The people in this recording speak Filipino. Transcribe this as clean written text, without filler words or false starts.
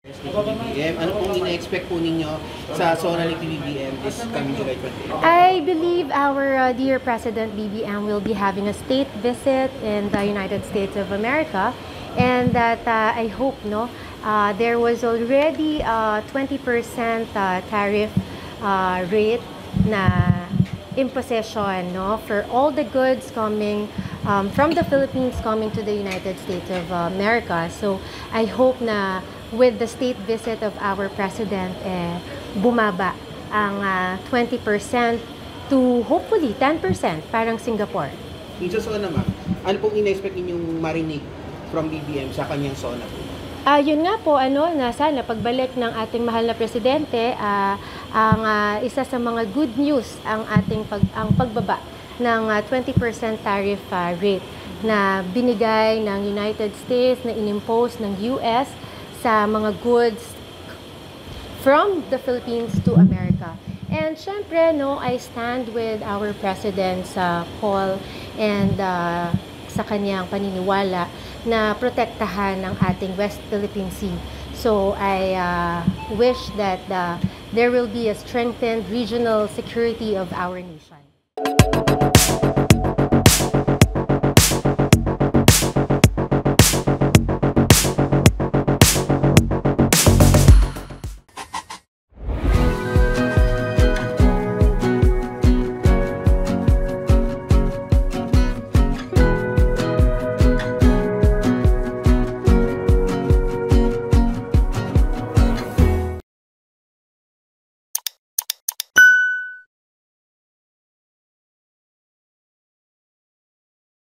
BBM, ano pong ina-expect po ninyo sa Zonal BBM this coming July 28? I believe our dear President BBM will be having a state visit in the United States of America, and that I hope there was already a 20% tariff rate na imposition for all the goods coming from the Philippines coming to the United States of America. So I hope na with the state visit of our president, bumaba ang 20% to hopefully 10%, parang Singapore. Yung sa SONA, ma'am, ano pong ina-expect ninyong marinig from BBM sa kanyang SONA po? Yun nga po, na sana pagbalik ng ating mahal na presidente, ang isa sa mga good news ang ang pagbaba ng 20% tariff rate na binigay ng United States, na inimpose ng US sa mga goods from the Philippines to America. And syempre, I stand with our president's call and sa kanyang paniniwala na protektahan ng ating West Philippine Sea. So I wish that there will be a strengthened regional security of our nation.